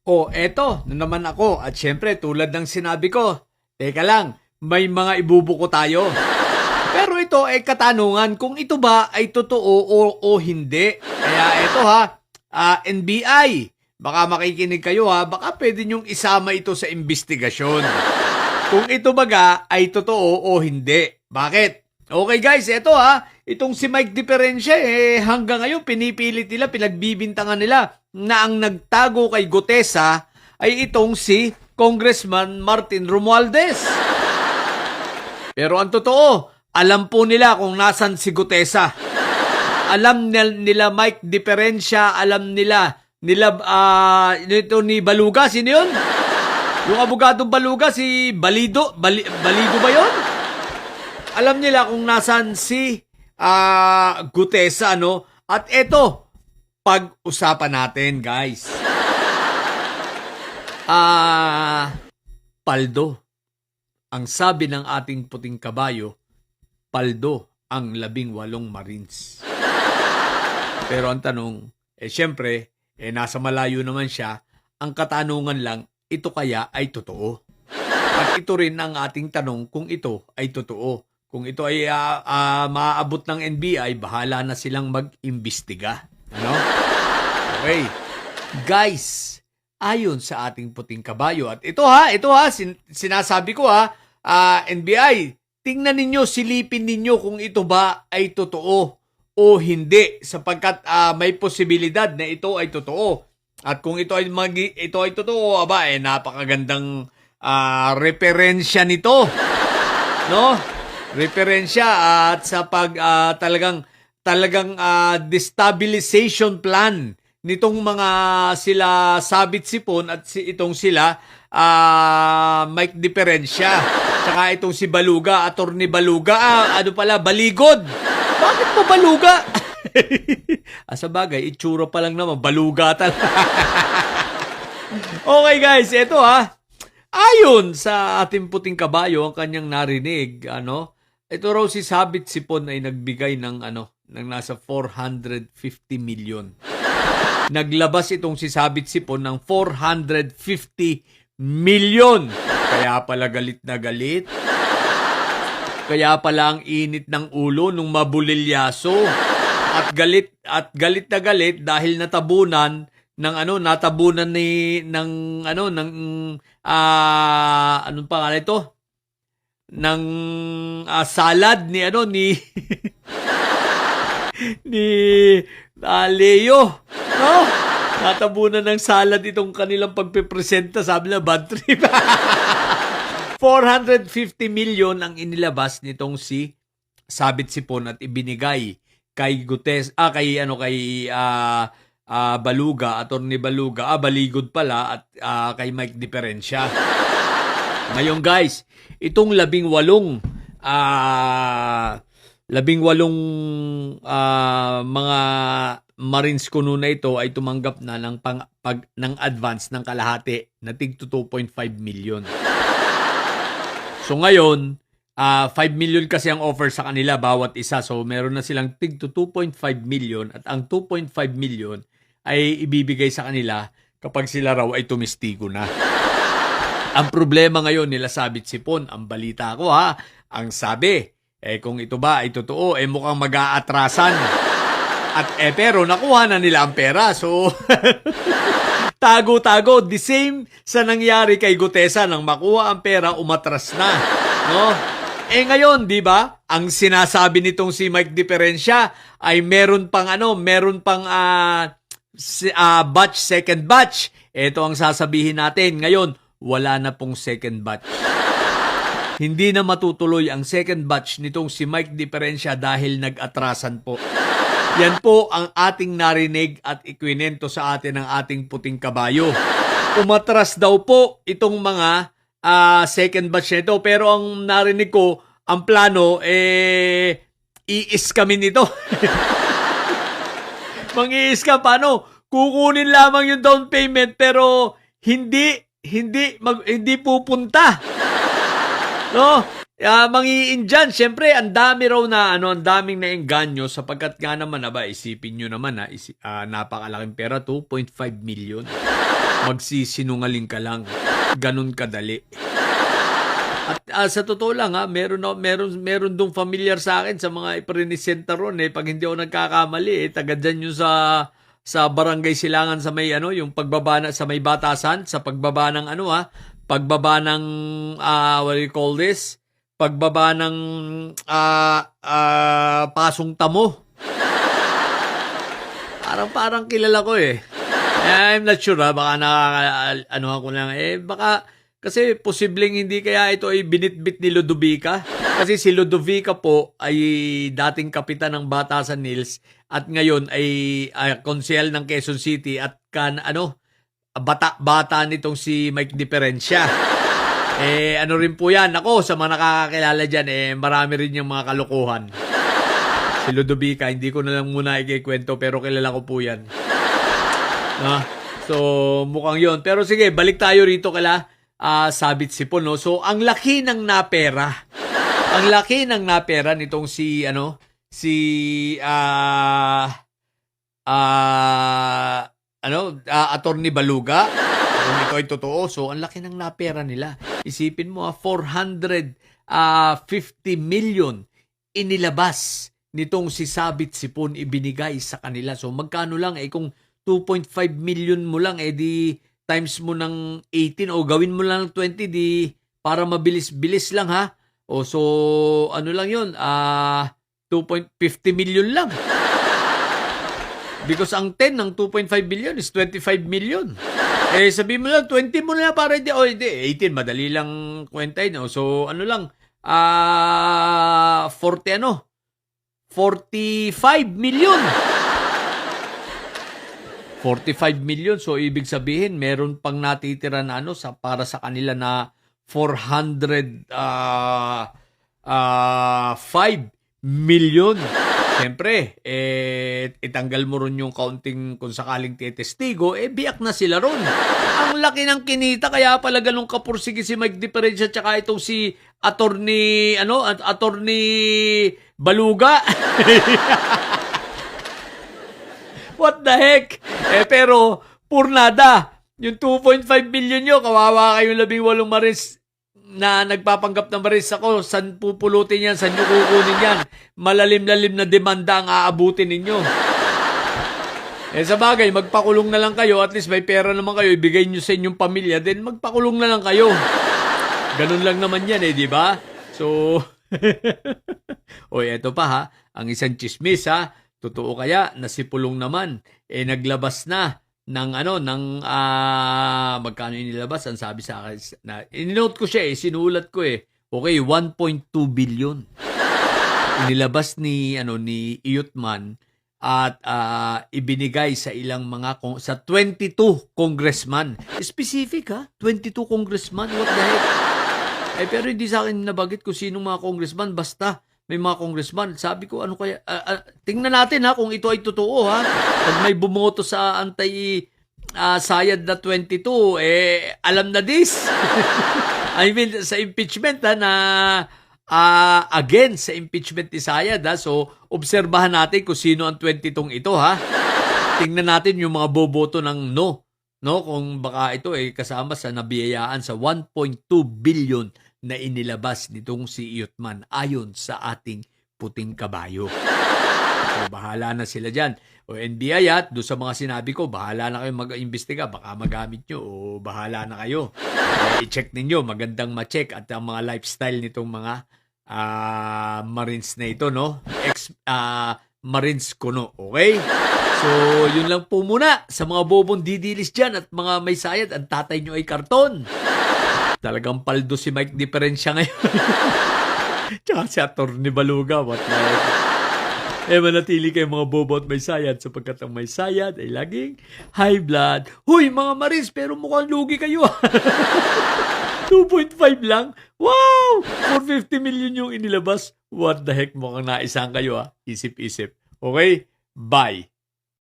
O eto na naman ako at syempre tulad ng sinabi ko, teka lang, may mga ibubuko tayo. Pero ito ay katanungan kung ito ba ay totoo o hindi. Kaya ito ha, NBI, baka makikinig kayo ha, baka pwede nyong isama ito sa investigasyon. Kung ito baga ay totoo o hindi. Bakit? Okay guys, ito ha, itong si Mike Diferencia hanggang ngayon pinipilit nila, pinagbibintangan nila na ang nagtago kay Gutesa ay itong si Congressman Martin Romualdez. Pero ang totoo, alam po nila kung nasan si Gutesa. Alam nila Mike Diferencia, alam nila ito ni Baluga, sino yun? Yung abogadong Baluga, si Balido ba yun? Alam nila kung nasan si Gutesa, no? At eto, pag-usapan natin, guys. Paldo. Ang sabi ng ating puting kabayo, paldo ang 18 Marines. Pero ang tanong, syempre, nasa malayo naman siya, ang katanungan lang, ito kaya ay totoo? At ito rin ang ating tanong kung ito ay totoo. Kung ito ay maaabot ng NBI, bahala na silang mag-imbestiga. Ano? Okay. Guys, ayon sa ating puting kabayo, at ito ha, sinasabi ko ha, NBI, tingnan ninyo, silipin ninyo kung ito ba ay totoo o hindi, sapagkat may posibilidad na ito ay totoo. At kung ito ay totoo, napakagandang referensya nito. No? Referensya at sa talagang destabilization plan nitong mga sila Sabit Sipon at itong sila Mike Diferencia. Tsaka itong si Baluga, Attorney Baluga, Baligod. Bakit mo Baluga? Sa bagay, itsura pa lang naman, Baluga talaga. Okay guys, ito ha. Ayon sa ating puting kabayo, ang kanyang narinig, ito raw si Sabit Sipon ay nagbigay ng nasa 450 million. Naglabas itong si Sabit Sipon ng 450 million. Kaya pala galit na galit. Kaya pala ang init ng ulo nung mabulilyaso. At galit na galit dahil natabunan ng anong pangalan ito? Ng salad ni Leo, no? Natabunan ng salad itong kanilang pagpepresenta, sabi na bad trip. 450 million ang inilabas nitong si Sabit Sipon at ibinigay kay Baluga, Attorney Baluga, Baligod pala, at kay Mike Diferencia. Ngayon guys, itong 18 mga Marines kuno na ito ay tumanggap na ng advance ng kalahati na tig 2.5 million. So ngayon, 5 million kasi ang offer sa kanila bawat isa. So meron na silang tig 2.5 million at ang 2.5 million ay ibibigay sa kanila kapag sila raw ay tumistigo na. Ang problema ngayon nila Sabit Sipon, ang balita ko ha, ang sabi, kung ito ba ay totoo, mukhang mag-aatrasan. At pero nakuha na nila ang pera. So, tago-tago. The same sa nangyari kay Gutesa, nang makuha ang pera, umatras na. No? Ngayon, di ba, ang sinasabi nitong si Mike Diferencia ay meron pang batch, second batch. Ito ang sasabihin natin. Ngayon, wala na pong second batch. Hindi na matutuloy ang second batch nitong si Mike Diferencia dahil nag-atrasan po. Yan po ang ating narinig at ikwinento sa atin ng ating puting kabayo. Umatras daw po itong mga second batch nito, pero ang narinig ko, ang plano, i-scam nito. Mang-i-scam, paano? Kukunin lamang yung down payment pero hindi pupunta. No? Mangiin-dyan, syempre, ang dami raw na, ang daming naengganyo sapagkat nga naman, isipin nyo naman, napakalaking pera, 2.5 million. magsisinungaling ka lang. Ganun kadali. At sa totoo lang meron dong familiar sa akin sa mga ipresenta ron pag hindi ako nagkakamali taga dyan yung sa Barangay Silangan sa may yung pagbaba sa may Batasan, sa pagbaba ng pagbaba ng what do you call this? Pagbaba ng Pasong Tamo. Parang kilala ko I'm not sure baka ako lang baka kasi posibleng hindi kaya ito ay binitbit ni Ludovica. Kasi si Ludovica po ay dating kapitan ng Batasan Hills at ngayon ay konsehal ng Quezon City at bata nitong si Mike Diferencia. Rin po yan. Ako, sa mga nakakakilala dyan, marami rin yung mga kalokohan. Si Ludovica, hindi ko na lang muna ikikwento pero kilala ko po yan. So, mukhang yon. Pero sige, balik tayo rito Sabit Sipon, no? So, ang laki ng napera. Ang laki ng napera nitong Attorney Baluga. Kung ito ay totoo, so ang laki ng napera nila. Isipin mo, 450 million inilabas nitong si Sabit Sipon ibinigay sa kanila. So, magkano lang kung 2.5 million mo lang, di times mo ng 18 o gawin mo lang ng 20 para mabilis-bilis lang so lang yun 2.50 million lang because ang 10 ng 2.5 million is 25 million sabihin mo lang 20 mo na para hindi 18 madali lang kwenta so 45 million 45 million. So, ibig sabihin, meron pang natitira na para sa kanila na 405 million. Siyempre, itanggal mo ron yung kaunting kung sakaling testigo, biyak na sila ron. Ang laki ng kinita, kaya pala ganun kapursige si Mike Diferencia tsaka itong si Attorney Baluga. What the heck? Pero, purnada. Yung 2.5 million nyo, kawawa kayong 18 Marines na nagpapanggap ng Marines ako. San pupulutin yan? San nyo kukunin yan? Malalim-lalim na demanda ang aabutin ninyo. Sa bagay, magpakulong na lang kayo. At least may pera naman kayo. Ibigay nyo sa inyong pamilya. Then, magpakulong na lang kayo. Ganun lang naman yan di ba? So, eto pa ang isang chismis Totoo kaya na si Pulong naman naglabas na ng magkano inilabas ang sabi sa akin na ininote ko siya sinulat ko okay 1.2 billion inilabas ni Iyutman at ibinigay sa ilang sa 22 congressman specific 22 congressman what the heck pero hindi sa akin nabagit kung sinong mga congressman basta may mga congressman. Sabi ko, kaya? Tingnan natin kung ito ay totoo Pag may bumoto sa anti-Sayad na 22, alam na this. I mean, sa impeachment na again sa impeachment ni Sayad So, obserbahan natin kung sino ang 22 ito Tingnan natin yung mga boboto ng no. Kung baka ito kasama sa nabiyayaan sa 1.2 billion na inilabas nitong si Iyutman ayon sa ating puting kabayo. So, bahala na sila dyan. O NBI doon sa mga sinabi ko, bahala na kayo mag-imbestiga, baka magamit nyo o bahala na kayo. I-check ninyo, magandang ma-check at ang mga lifestyle nitong mga Marines na ito, Marines kuno, okay? So, yun lang po muna sa mga bobong didilis dyan at mga may sayad, ang tatay nyo ay karton. Talagang paldo si Mike Diferencia ngayon. Tsaka si Attorney Baluga. What the heck? Manatili kayo mga bobo at may sayad sapagkat ang may sayad ay laging high blood. Huy, mga Marines, pero mukhang lugi kayo. 2.5 lang? Wow! 450 million yung inilabas. What the heck, mukhang naisang kayo Isip-isip. Okay? Bye!